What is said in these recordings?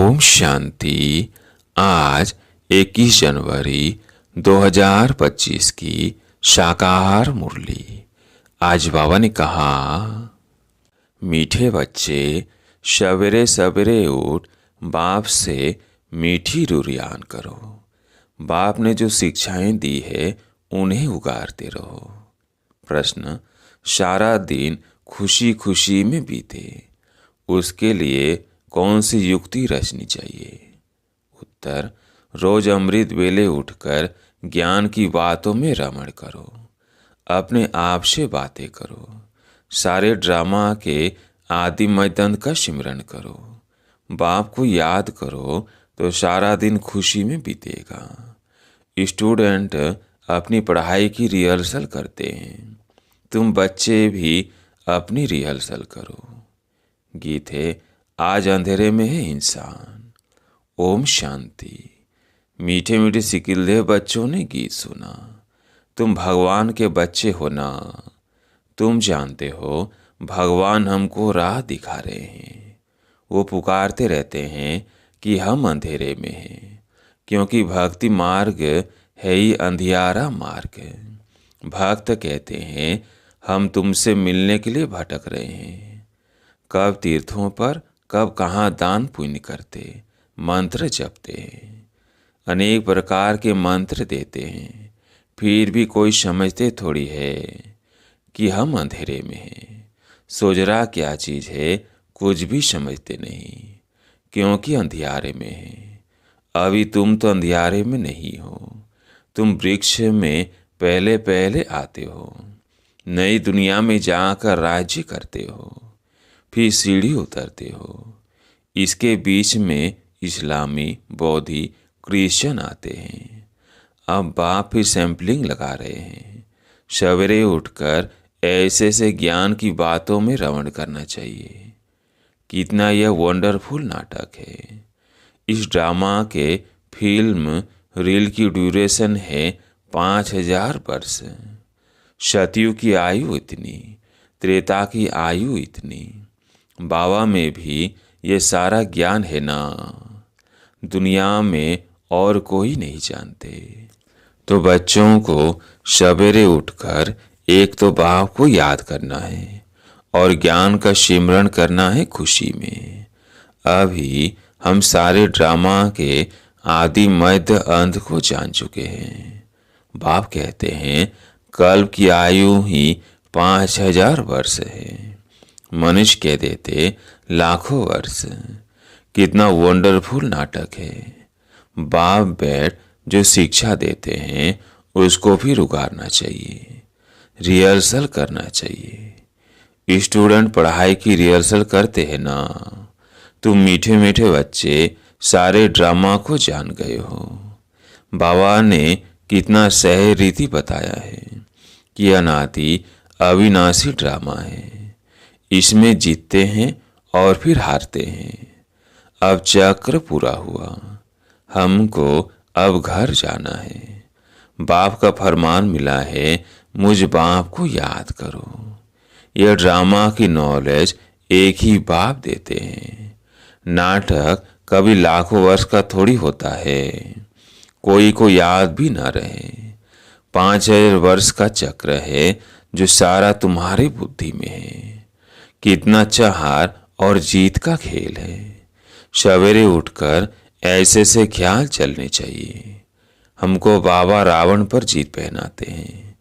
ओम शांति। आज 21 जनवरी 2025 की शाकाहार मुरली। आज बाबा ने कहा, मीठे बच्चे सवेरे सवेरे उठ बाप से मीठी रुरियान करो। बाप ने जो शिक्षाएं दी है उन्हें उगारते रहो। प्रश्न, सारा दिन खुशी खुशी में बीते, उसके लिए कौन सी युक्ति रचनी चाहिए? उत्तर, रोज अमृत वेले उठकर ज्ञान की बातों में रमण करो, अपने आप से बातें करो, सारे ड्रामा के आदि मद्दंत का सिमरन करो, बाप को याद करो तो सारा दिन खुशी में बीतेगा। स्टूडेंट अपनी पढ़ाई की रिहर्सल करते हैं, तुम बच्चे भी अपनी रिहर्सल करो। गीत है, आज अंधेरे में है इंसान। ओम शांति। मीठे मीठे सिकिलदेव बच्चों ने गीत सुना। तुम भगवान के बच्चे हो ना, तुम जानते हो भगवान हमको राह दिखा रहे हैं। वो पुकारते रहते हैं कि हम अंधेरे में हैं, क्योंकि भक्ति मार्ग है ही अंधियारा मार्ग। भक्त कहते हैं हम तुमसे मिलने के लिए भटक रहे हैं। कब तीर्थों पर, कब कहाँ दान पुण्य करते, मंत्र जपते हैं, अनेक प्रकार के मंत्र देते हैं, फिर भी कोई समझते थोड़ी है कि हम अंधेरे में हैं। सोजरा क्या चीज़ है कुछ भी समझते नहीं, क्योंकि अंधियारे में है। अभी तुम तो अंधियारे में नहीं हो, तुम वृक्ष में पहले पहले आते हो, नई दुनिया में जाकर राज्य करते हो, फिर सीढ़ी उतरते हो। इसके बीच में इस्लामी, बौद्धि, क्रिश्चियन आते हैं। अब बाप फिर सैंपलिंग लगा रहे हैं। सवेरे उठकर ऐसे से ज्ञान की बातों में रमण करना चाहिए। कितना यह वंडरफुल नाटक है। इस ड्रामा के फिल्म रील की ड्यूरेशन है 5000 वर्ष। सतयुग की आयु इतनी, त्रेता की आयु इतनी। बाबा में भी ये सारा ज्ञान है ना, दुनिया में और कोई नहीं जानते। तो बच्चों को सवेरे उठकर एक तो बाप को याद करना है और ज्ञान का सिमरन करना है खुशी में। अभी हम सारे ड्रामा के आदि मध्य अंत को जान चुके हैं। बाप कहते हैं कल्प की आयु ही 5000 वर्ष है। मनुष्य कह देते लाखों वर्ष। कितना वंडरफुल नाटक है। बाप बैठ जो शिक्षा देते हैं उसको भी उगारना चाहिए, रिहर्सल करना चाहिए। स्टूडेंट पढ़ाई की रिहर्सल करते हैं ना। तुम मीठे मीठे बच्चे सारे ड्रामा को जान गए हो। बाबा ने कितना सही रीति बताया है कि अनादि अविनाशी ड्रामा है। इसमें जीतते हैं और फिर हारते हैं। अब चक्र पूरा हुआ, हमको अब घर जाना है। बाप का फरमान मिला है, मुझ बाप को याद करो। यह ड्रामा की नॉलेज एक ही बाप देते हैं। नाटक कभी लाखों वर्ष का थोड़ी होता है, कोई को याद भी ना रहे। 5000 वर्ष का चक्र है जो सारा तुम्हारी बुद्धि में है। कितना अच्छा हार और जीत का खेल है। सवेरे उठकर ऐसे से ख्याल चलने चाहिए। हमको बाबा रावण पर जीत पहनाते हैं।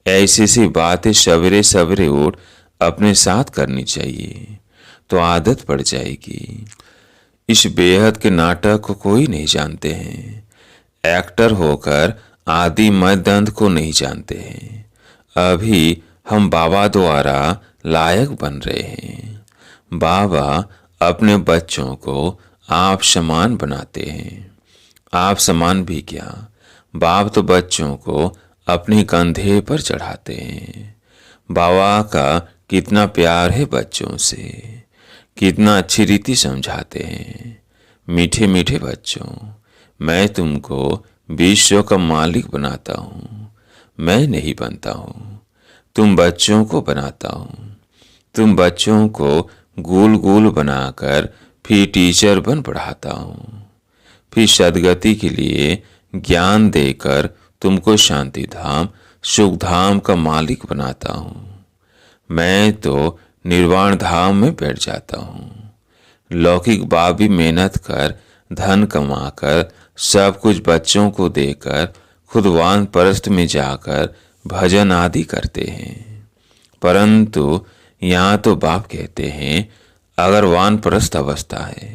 ऐसी सी बातें सवेरे सवेरे उठ अपने साथ करनी चाहिए, तो आदत पड़ जाएगी। इस बेहद के नाटक को कोई नहीं जानते हैं। एक्टर होकर आदि मध्य अंत को नहीं जानते हैं। अभी हम बाबा द्वारा लायक बन रहे हैं। बाबा अपने बच्चों को आप समान बनाते हैं। आप समान भी क्या, बाप तो बच्चों को अपने कंधे पर चढ़ाते हैं। बाबा का कितना प्यार है बच्चों से, कितना अच्छी रीति समझाते हैं। मीठे मीठे बच्चों, मैं तुमको विश्व का मालिक बनाता हूँ, मैं नहीं बनता हूँ, तुम बच्चों को बनाता हूँ। तुम बच्चों को गोल गोल बनाकर फिर टीचर बन पढ़ाता हूँ, फिर सदगति के लिए ज्ञान देकर तुमको शांति धाम सुख धाम का मालिक बनाता हूँ। मैं तो निर्वाण धाम में बैठ जाता हूँ। लौकिक बाप भी मेहनत कर धन कमाकर सब कुछ बच्चों को देकर खुद वानप्रस्थ में जाकर भजन आदि करते हैं, परंतु यहाँ तो बाप कहते हैं अगर वानप्रस्थ अवस्था है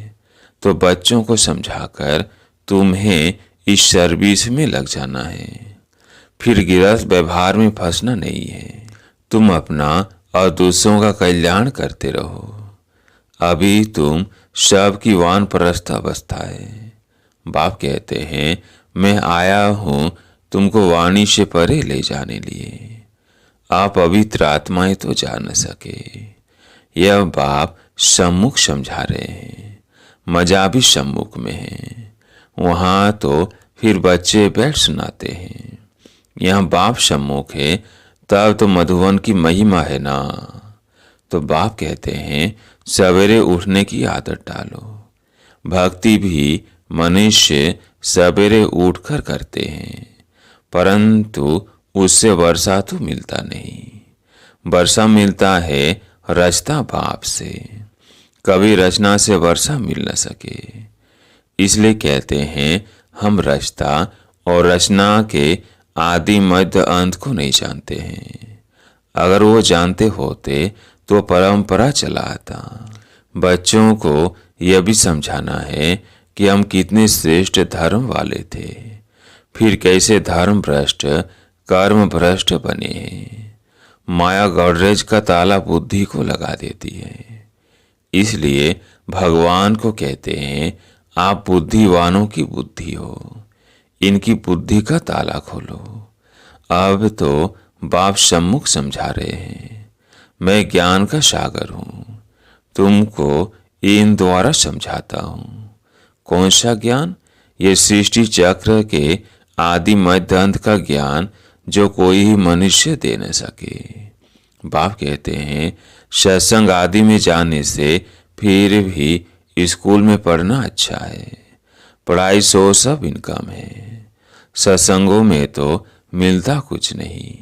तो बच्चों को समझाकर तुम्हें इस सर्विस में लग जाना है, फिर गृहस्थ व्यवहार में फंसना नहीं है। तुम अपना और दूसरों का कल्याण करते रहो। अभी तुम सबकी वानप्रस्थ अवस्था है। बाप कहते हैं मैं आया हूँ तुमको वाणी से परे ले जाने लिए। आप पवित्र आत्माएं तो जा न सके। यह बाप सम्मुख समझा रहे हैं, मजा भी सम्मुख में है। वहाँ तो फिर बच्चे बैठ सुनाते हैं। यहाँ बाप सम्मुख है तब तो मधुवन की महिमा है ना। तो बाप कहते हैं सवेरे उठने की आदत डालो। भक्ति भी मनुष्य सवेरे उठकर करते हैं, परंतु उससे वर्षा तो मिलता नहीं। वर्षा मिलता है रचना बाप से, कभी रचना से वर्षा मिल न सके। इसलिए कहते हैं हम रचना और रचना के आदि मध्य अंत को नहीं जानते हैं। अगर वो जानते होते तो परंपरा चला आता। बच्चों को यह भी समझाना है कि हम कितने श्रेष्ठ धर्म वाले थे, फिर कैसे धर्म भ्रष्ट कर्म भ्रष्ट बने हैं। माया गॉडरेज का ताला बुद्धि को लगा देती है। इसलिए भगवान को कहते हैं आप बुद्धिवानों की बुद्धि हो, इनकी बुद्धि का ताला खोलो। अब तो बाप सम्मुख समझा रहे हैं मैं ज्ञान का सागर हूँ, तुमको इन द्वारा समझाता हूँ। कौन सा ज्ञान? ये सृष्टि चक्र के आदि मध्य अंत का ज्ञान जो कोई ही मनुष्य दे न सके। बाप कहते हैं सत्संग आदि में जाने से फिर भी स्कूल में पढ़ना अच्छा है। पढ़ाई सोर्स ऑफ इनकम है, सत्संगों में तो मिलता कुछ नहीं।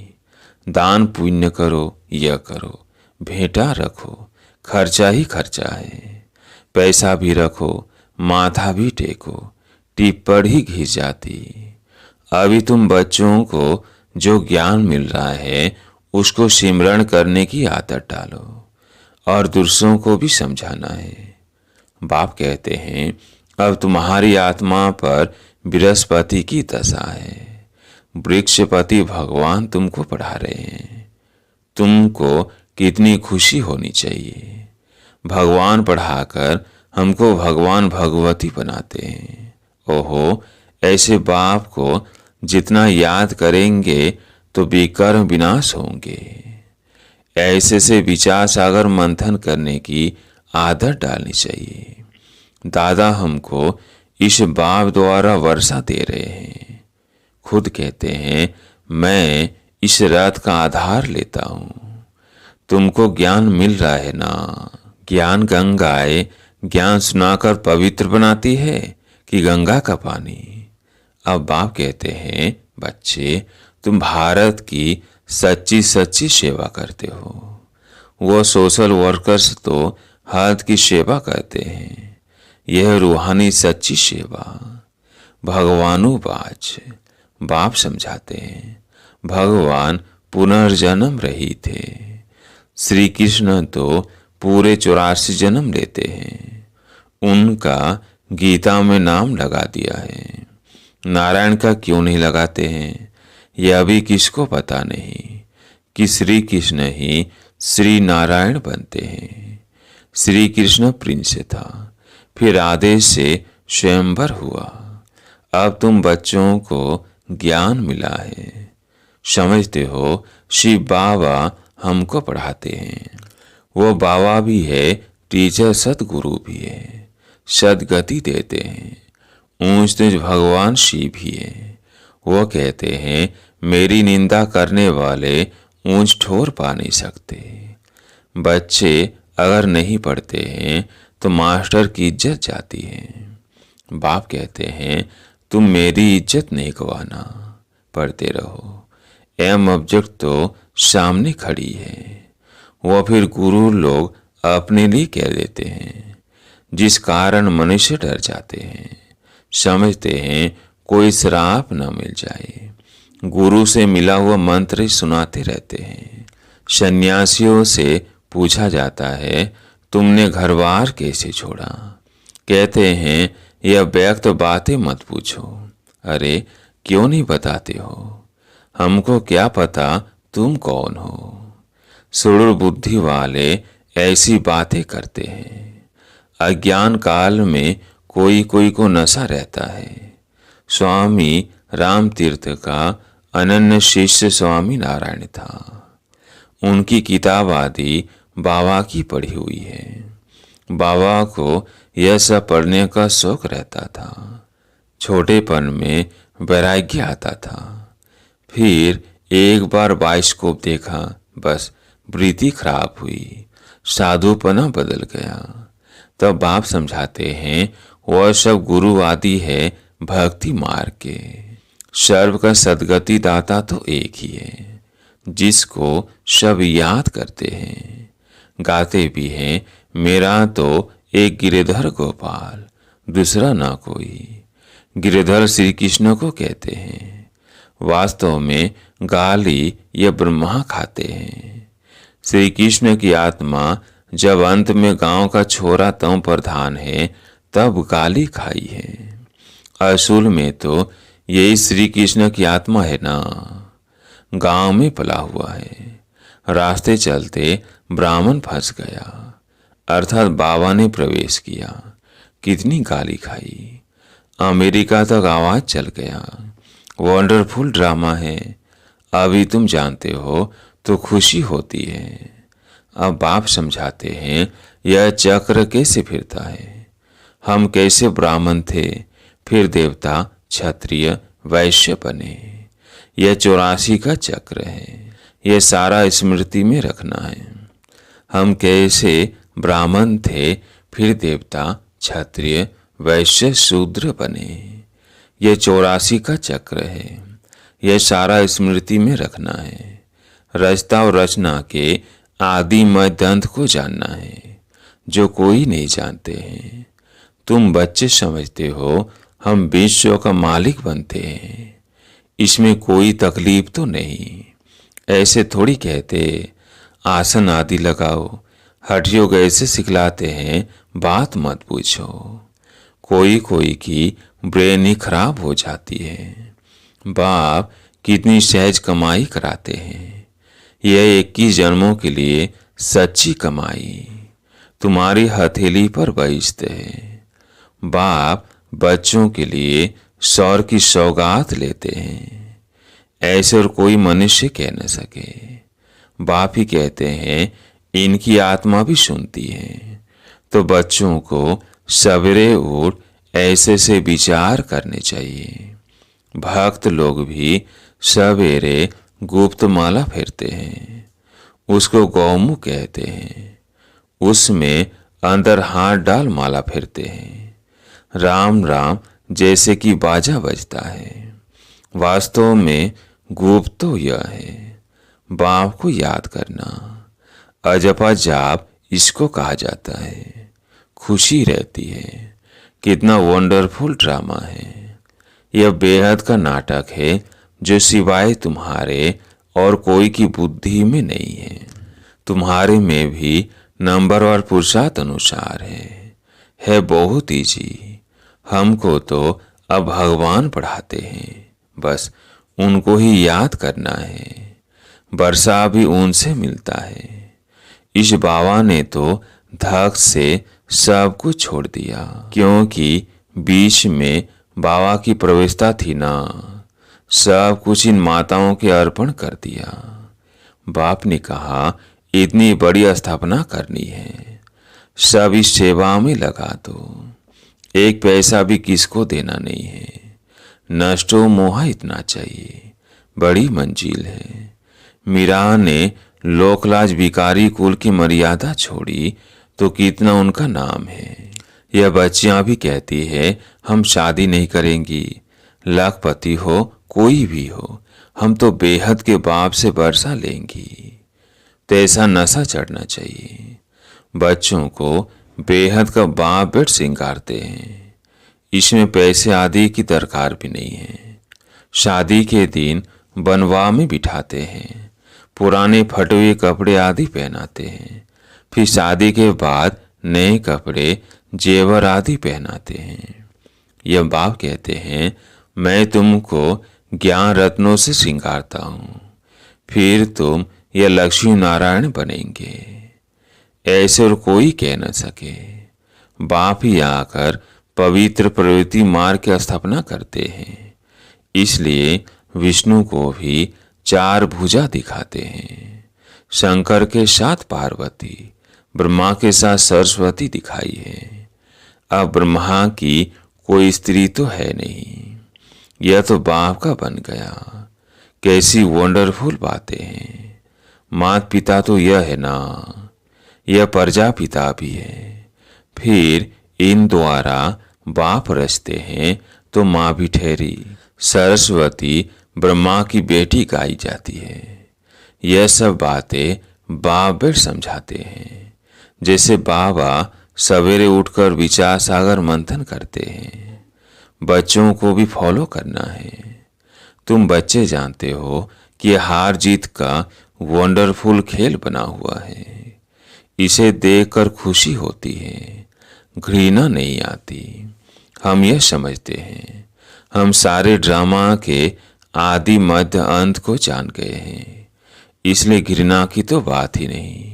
दान पुण्य करो, यह करो, भेंटा रखो, खर्चा ही खर्चा है। पैसा भी रखो, माथा भी टेको, टिप्पण ही घिस जाती। अभी तुम बच्चों को जो ज्ञान मिल रहा है उसको सिमरण करने की आदत डालो और दूसरों को भी समझाना है। बाप कहते हैं अब तुम्हारी आत्मा पर बृहस्पति की दशा है। वृक्षपति भगवान तुमको पढ़ा रहे हैं। तुमको कितनी खुशी होनी चाहिए। भगवान पढ़ाकर हमको भगवान भगवती बनाते हैं। ओहो, ऐसे बाप को जितना याद करेंगे तो विकर्म विनाश होंगे। ऐसे से विचार सागर मंथन करने की आदत डालनी चाहिए। दादा हमको इस बाप द्वारा वर्षा दे रहे हैं। खुद कहते हैं मैं इस रथ का आधार लेता हूँ। तुमको ज्ञान मिल रहा है ना। ज्ञान गंगाएं ज्ञान सुनाकर पवित्र बनाती है कि गंगा का पानी। अब बाप कहते हैं बच्चे तुम भारत की सच्ची सच्ची सेवा करते हो। वो सोशल वर्कर्स तो हद की सेवा करते हैं। यह रूहानी सच्ची सेवा। भगवानुवाच बाप समझाते हैं भगवान पुनर्जन्म रहित थे। श्री कृष्ण तो पूरे 84 जन्म लेते हैं। उनका गीता में नाम लगा दिया है। नारायण का क्यों नहीं लगाते हैं यह अभी किसको पता नहीं कि श्री कृष्ण ही श्री नारायण बनते हैं। श्री कृष्ण प्रिंस था, फिर आदेश से स्वयंवर हुआ। अब तुम बच्चों को ज्ञान मिला है, समझते हो शिव बाबा हमको पढ़ाते हैं। वो बाबा भी है, टीचर सदगुरु भी है, सदगति देते हैं। ऊंच नीच भगवान शिव भी है। वो कहते हैं मेरी निंदा करने वाले ऊंच ठोर पा नहीं सकते। बच्चे अगर नहीं पढ़ते हैं तो तो मास्टर की इज्जत जाती है। बाप कहते हैं तुम मेरी इज्जत नहीं गवाना, पढ़ते रहो। एम ऑब्जेक्ट तो सामने खड़ी है, वह फिर गुरु लोग अपने लिए कह देते हैं, जिस कारण मनुष्य डर जाते हैं, समझते हैं कोई श्राप न मिल जाए। गुरु से मिला हुआ मंत्र ही सुनाते रहते हैं। सन्यासियों से पूछा जाता है तुमने घर बार कैसे छोड़ा? कहते हैं यह व्यक्त बातें मत पूछो। अरे क्यों नहीं बताते हो? हमको क्या पता तुम कौन हो? सुडूर बुद्धि वाले ऐसी बातें करते हैं। अज्ञान काल में कोई कोई को नशा रहता है। स्वामी राम तीर्थ का अनन्य शिष्य स्वामी नारायण था। उनकी किताब आदि बाबा की पढ़ी हुई है। बाबा को यह सब पढ़ने का शौक रहता था। छोटेपन में वैराग्य आता था। फिर एक बार बाइस्कोप देखा, बस वृत्ति खराब हुई, साधुपना बदल गया। तब बाप समझाते हैं वह सब गुरु आदि है भक्ति मार्ग के। सर्व का सदगति दाता तो एक ही है, जिसको सब याद करते हैं, गाते भी हैं। मेरा तो एक गिरिधर गोपाल, दूसरा ना कोई। गिरिधर श्री कृष्ण को कहते हैं। वास्तव में गाली ये ब्रह्मा खाते हैं। श्री कृष्ण की आत्मा जब अंत में गांव का छोरा तम प्रधान है, तब गाली खाई है। असूल में तो यही श्री कृष्ण की आत्मा है ना। गांव में पला हुआ है। रास्ते चलते ब्राह्मण फंस गया, अर्थात बाबा ने प्रवेश किया। कितनी गाली खाई। अमेरिका तक आवाज चल गया। वंडरफुल ड्रामा है। अभी तुम जानते हो तो खुशी होती है। अब बाप समझाते हैं यह चक्र कैसे फिरता है। हम कैसे ब्राह्मण थे, फिर देवता, क्षत्रिय, वैश्य बने। यह 84 का चक्र है। यह सारा स्मृति में रखना है। हम कैसे ब्राह्मण थे, फिर देवता, क्षत्रिय, वैश्य, शूद्र बने। यह 84 का चक्र है। यह सारा स्मृति में रखना है। रचता और रचना के आदि मध्य अंत को जानना है, जो कोई नहीं जानते हैं। तुम बच्चे समझते हो हम विश्व का मालिक बनते हैं, इसमें कोई तकलीफ तो नहीं। ऐसे थोड़ी कहते आसन आदि लगाओ, हठ योग ऐसे सिखलाते हैं, बात मत पूछो। कोई कोई की ब्रेन ही खराब हो जाती है। बाप कितनी सहज कमाई कराते हैं। यह 21 जन्मों के लिए सच्ची कमाई तुम्हारी हथेली पर बेचते हैं। बाप बच्चों के लिए सौर की सौगात लेते हैं। ऐसे और कोई मनुष्य कह न सके। बाप ही कहते हैं इनकी आत्मा भी सुनती है। तो बच्चों को सवेरे उठ ऐसे से विचार करने चाहिए। भक्त लोग भी सवेरे गुप्त माला फेरते हैं, उसको गौमुख कहते हैं। उसमें अंदर हाथ डाल माला फेरते हैं। राम राम जैसे कि बाजा बजता है। वास्तव में गुप्त तो यह है, बाप को याद करना। अजपा जाप इसको कहा जाता है। खुशी रहती है। कितना वंडरफुल ड्रामा है। यह बेहद का नाटक है, जो सिवाय तुम्हारे और कोई की बुद्धि में नहीं है। तुम्हारे में भी नंबरवार पुरुषार्थ अनुसार है बहुत इजी। हमको तो अब भगवान पढ़ाते हैं, बस उनको ही याद करना है। वर्षा भी उनसे मिलता है। इस बाबा ने तो धक से सब कुछ छोड़ दिया, क्योंकि बीच में बाबा की प्रवेशता थी ना। सब कुछ इन माताओं के अर्पण कर दिया। बाप ने कहा इतनी बड़ी स्थापना करनी है, सब इस सेवा में लगा दो। एक पैसा भी किसको देना नहीं है। नष्टो मोहा इतना चाहिए, बड़ी मंजिल है। मीरा ने लोकलाज भिखारी कुल की मर्यादा छोड़ी तो कितना उनका नाम है। यह बच्चियां भी कहती है हम शादी नहीं करेंगी, लखपति हो कोई भी हो, हम तो बेहद के बाप से वर्षा लेंगी। तो ऐसा नशा चढ़ना चाहिए। बच्चों को बेहद का बाप बेट सिंगारते हैं, इसमें पैसे आदि की दरकार भी नहीं है। शादी के दिन बनवा में बिठाते हैं, पुराने फटे हुए कपड़े आदि पहनाते हैं, फिर शादी के बाद नए कपड़े जेवर आदि पहनाते हैं। यह बाप कहते हैं मैं तुमको ज्ञान रत्नों से श्रृंगारता हूँ, फिर तुम यह लक्ष्मी नारायण बनेंगे। ऐसे और कोई कह न सके। बाप ही आकर पवित्र प्रवृत्ति मार्ग की स्थापना करते हैं, इसलिए विष्णु को भी 4 भुजा दिखाते हैं। शंकर के साथ पार्वती, ब्रह्मा के साथ सरस्वती दिखाई है। अब ब्रह्मा की कोई स्त्री तो है नहीं, यह तो बाप का बन गया। कैसी वंडरफुल बातें हैं। माता पिता तो यह है ना, यह प्रजापिता भी है। फिर इन द्वारा बाप रचते हैं तो माँ भी ठहरी। सरस्वती ब्रह्मा की बेटी गाई जाती है। यह सब बातें बाप बेट समझाते हैं। जैसे बाबा सवेरे उठकर विचार सागर मंथन करते हैं, बच्चों को भी फॉलो करना है। तुम बच्चे जानते हो कि हार जीत का वंडरफुल खेल बना हुआ है। इसे देखकर खुशी होती है, घृणा नहीं आती। हम यह समझते हैं हम सारे ड्रामा के आदि मध्य अंत को जान गए हैं, इसलिए घृणा की तो बात ही नहीं।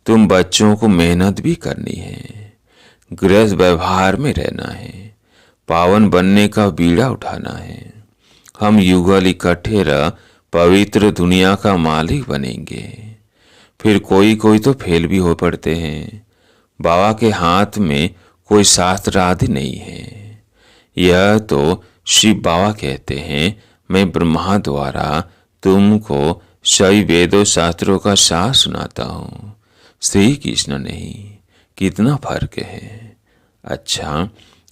तुम बच्चों को मेहनत भी करनी है, गृहस्थ व्यवहार में रहना है, पावन बनने का बीड़ा उठाना है। हम युगल इकट्ठे रह पवित्र दुनिया का मालिक बनेंगे। फिर कोई कोई तो फेल भी हो पड़ते हैं। बाबा के हाथ में कोई शास्त्र आदि नहीं है। यह तो शिव बाबा कहते हैं मैं ब्रह्मा द्वारा तुमको सभी वेदों शास्त्रों का सार सुनाता हूँ, श्री कृष्ण नहीं। कितना फर्क है। अच्छा,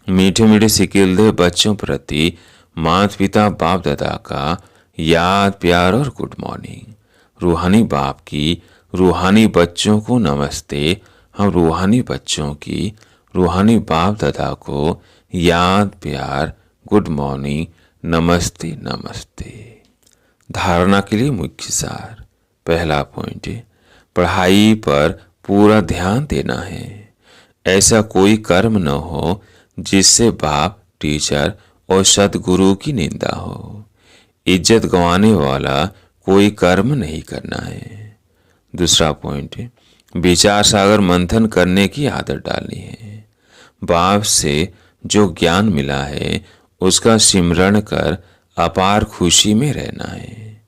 मीठे मीठे सिकिलदे बच्चों प्रति माता पिता बाप दादा का याद प्यार और गुड मॉर्निंग। रूहानी बाप की रूहानी बच्चों को नमस्ते। हम रूहानी बच्चों की रूहानी बाप दादा को याद प्यार गुड मॉर्निंग नमस्ते नमस्ते। धारणा के लिए मुख्य सार। पहला पॉइंट है पढ़ाई पर पूरा ध्यान देना है। ऐसा कोई कर्म न हो जिससे बाप टीचर और सदगुरु की निंदा हो। इज्जत गंवाने वाला कोई कर्म नहीं करना है। दूसरा पॉइंट है विचार सागर मंथन करने की आदत डालनी है। बाप से जो ज्ञान मिला है उसका सिमरण कर अपार खुशी में रहना है।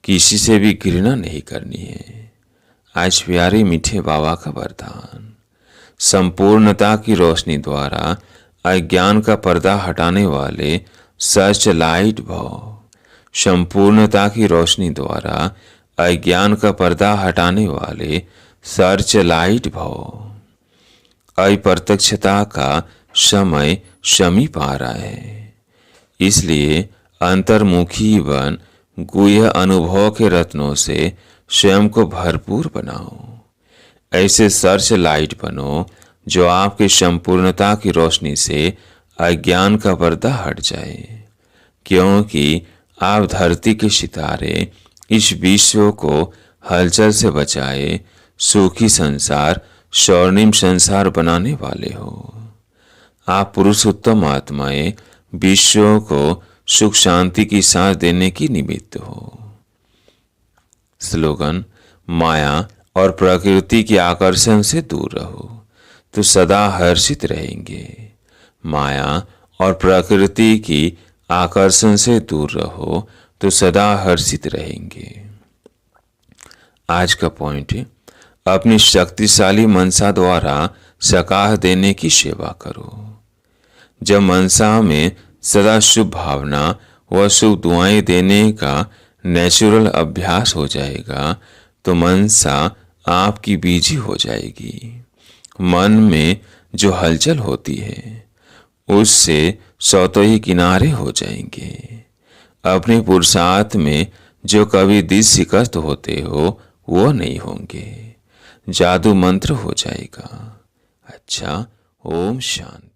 किसी से भी घृणा नहीं करनी है। आज प्यारे मीठे बाबा का वरदान। संपूर्णता की रोशनी द्वारा अज्ञान का पर्दा हटाने वाले सच लाइट भव। संपूर्णता की रोशनी द्वारा अज्ञान का पर्दा हटाने वाले सर्च लाइट भव। अप्रत्यक्षता का समय समीप आ रहा है, इसलिए अंतर्मुखी बन गुह्य अनुभव के रत्नों से स्वयं को भरपूर बनाओ। ऐसे सर्च लाइट बनो जो आपके संपूर्णता की रोशनी से अज्ञान का पर्दा हट जाए, क्योंकि आप धरती के सितारे इस विश्व को हलचल से बचाए सुखी संसार स्वर्णिम संसार बनाने वाले हो। आप पुरुषोत्तम आत्माएं विश्व को सुख शांति की सांस देने की निमित्त हो। स्लोगन माया और प्रकृति के आकर्षण से दूर रहो तो सदा हर्षित रहेंगे। माया और प्रकृति की आकर्षण से दूर रहो तो सदा हर्षित रहेंगे। आज का पॉइंट है अपनी शक्तिशाली मनसा द्वारा सकाह देने की सेवा करो। जब मनसा में सदा शुभ भावना व शुभ दुआएं देने का नेचुरल अभ्यास हो जाएगा तो मनसा आपकी बीजी हो जाएगी। मन में जो हलचल होती है उससे सौतोही किनारे हो जाएंगे। अपने पुरुषार्थ में जो कभी दिस शिकस्त होते हो वो नहीं होंगे। जादू मंत्र हो जाएगा। अच्छा, ओम शांति।